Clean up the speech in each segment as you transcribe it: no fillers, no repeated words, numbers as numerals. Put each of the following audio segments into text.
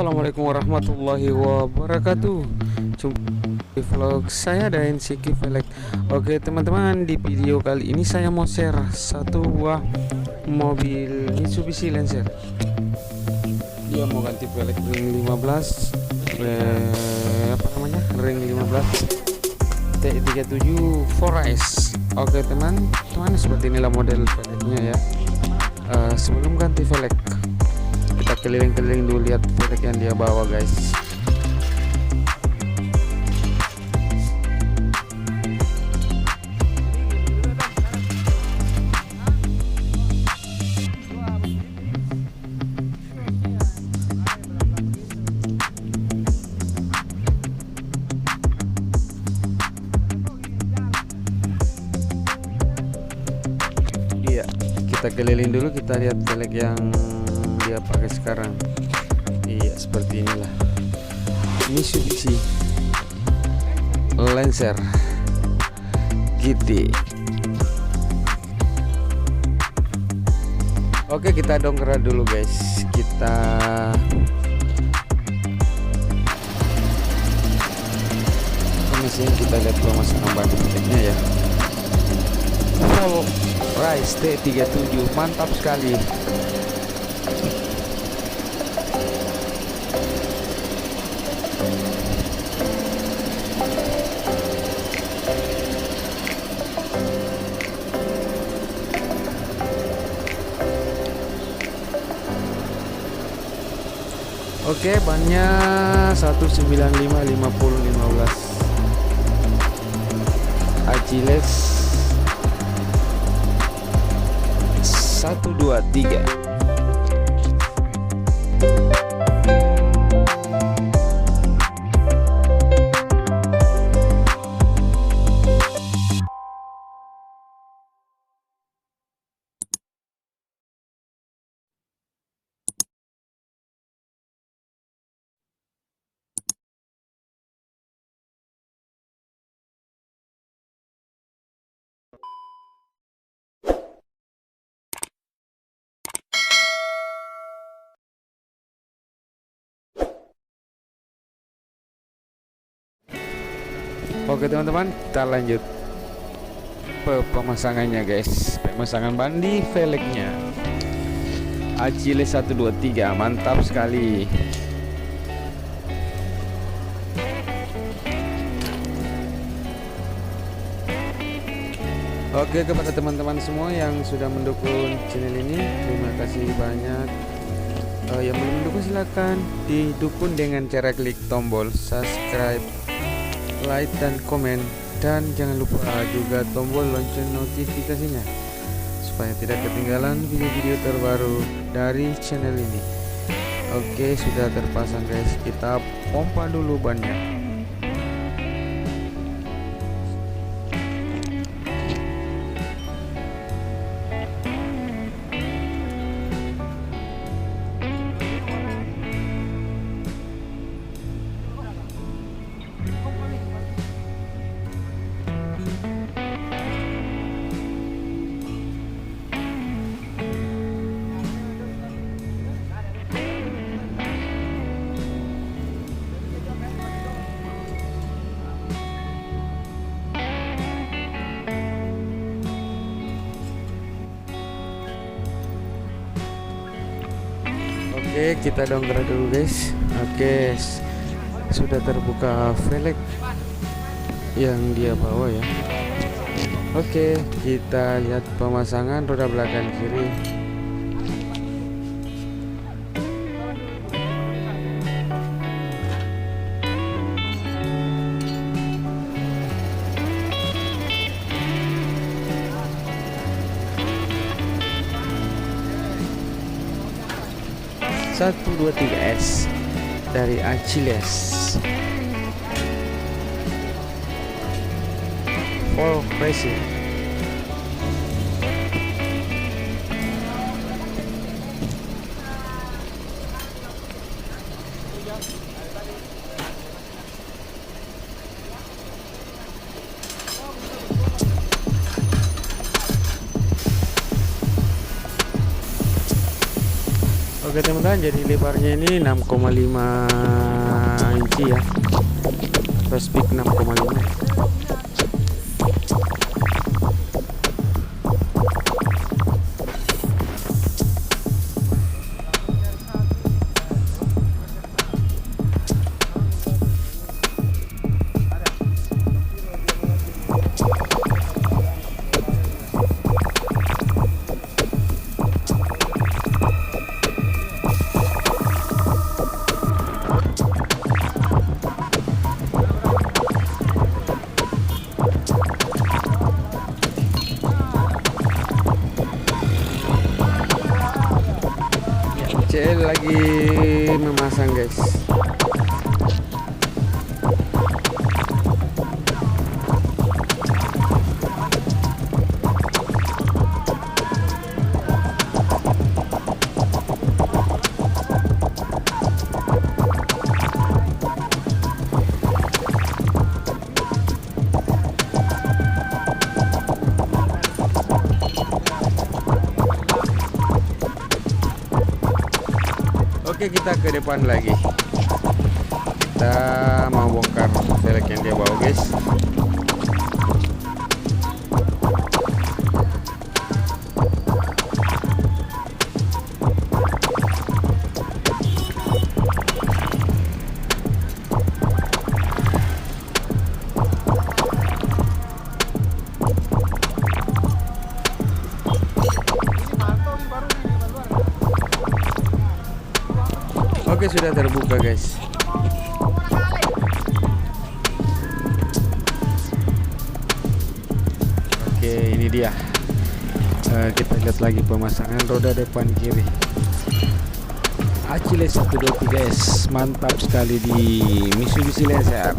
Assalamualaikum warahmatullahi wabarakatuh. Jumpa di vlog saya dan Siki Velek. Oke teman-teman, di video kali ini saya mau share satu buah mobil Mitsubishi Lancer. Dia mau ganti velg ring 15, ring 15 T37 4S. Oke teman-teman, seperti inilah model velgnya ya. Sebelum ganti velg, kita keliling-keliling dulu, lihat velg yang dia bawa guys. Iya, kita keliling dulu, kita lihat velg yang dia pakai sekarang. Iya, seperti inilah Mitsubishi Lancer GT. Oke, kita dongkrak dulu guys. Kita mesin, kita lihat pemasangan ban velgnya ya. Full Rise T37, mantap sekali. Oke, bannya 195/50/15 Achilles 123. Oke teman-teman, kita lanjut pemasangannya guys. Pemasangan ban di velgnya Achilles 123, mantap sekali. Oke, kepada teman-teman semua yang sudah mendukung channel ini, terima kasih banyak. Yang belum mendukung silahkan didukung dengan cara klik tombol subscribe, like dan komen, dan jangan lupa juga tombol lonceng notifikasinya supaya tidak ketinggalan video-video terbaru dari channel ini. Oke, sudah terpasang guys, kita pompa dulu bannya. Oke, kita dongkrak dulu guys. Oke, sudah terbuka velg yang dia bawa ya. Oke, kita lihat pemasangan roda belakang kiri. Satu dua 3S dari Achilles for racing. Oke teman-teman, jadi lebarnya ini 6,5 inci ya, atau speed 6,5. CL lagi memasang guys. Oke, kita ke depan lagi. Kita mau bongkar velg yang dia bawa guys. Oke, sudah terbuka guys. Oke, ini dia. Kita lihat lagi pemasangan roda depan kiri. Achilles 123 S, mantap sekali di Mitsubishi Lancer.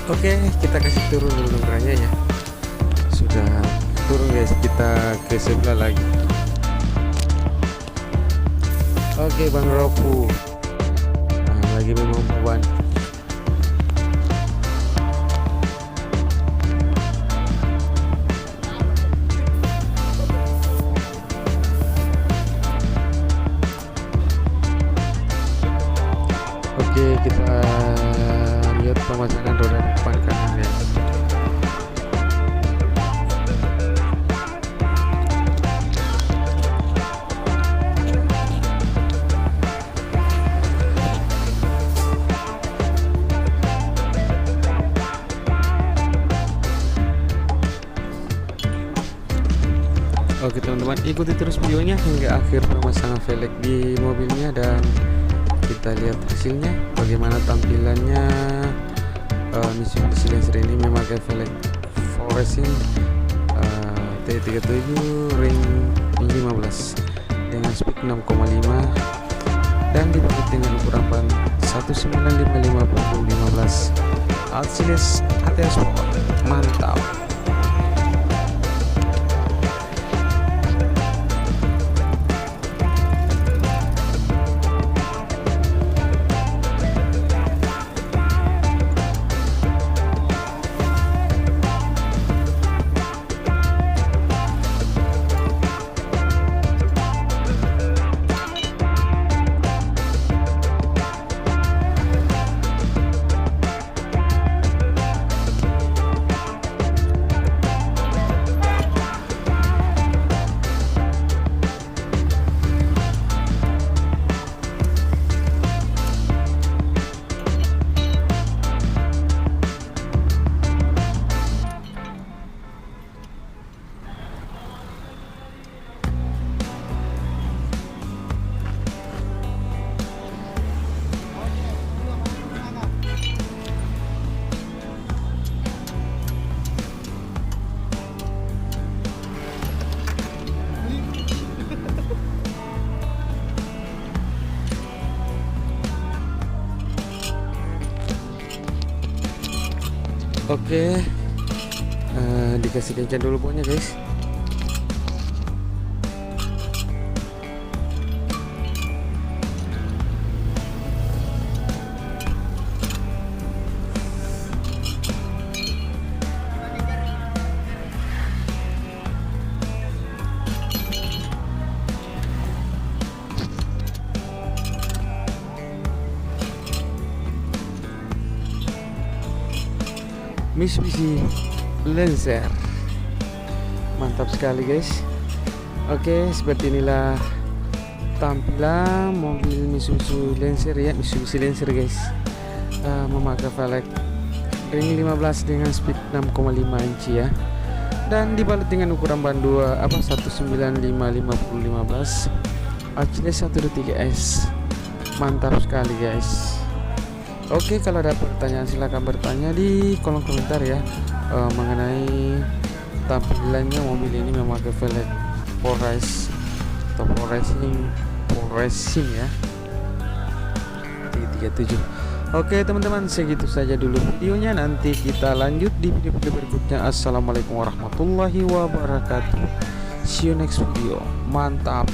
Oke, kita kasih turun dulu kerannya ya. Sudah turun guys, kita ke sebelah lagi. Oke, Bang Ropu lagi memang beban. Oke, kita lihat pemasangan roda depan kanan guys. Oke teman-teman, ikuti terus videonya hingga akhir pemasangan velg di mobilnya dan kita lihat hasilnya bagaimana tampilannya. Mitsubishi Lancer ini memakai velg full racing T37 ring 15 dengan speed 6,5 dan dibalut dengan ukuran ban 195/15 Achilles ATS Sport. Mantap. Oke, dikasih kencan dulu pokoknya guys. Mitsubishi Lancer, mantap sekali guys. Oke, seperti inilah tampilan mobil Mitsubishi Lancer ya, Mitsubishi Lancer guys. Memakai velg ring 15 dengan speed 6,5 inci ya, dan dibalut dengan ukuran ban 195/50/15 ACS 123S. Mantap sekali guys. Oke, kalau ada pertanyaan silahkan bertanya di kolom komentar ya, mengenai tampilannya mobil ini memakai velg Forest atau Forest ya 337. Oke teman-teman, segitu saja dulu videonya, nanti kita lanjut di video-video berikutnya. Assalamualaikum warahmatullahi wabarakatuh. See you next video. Mantap.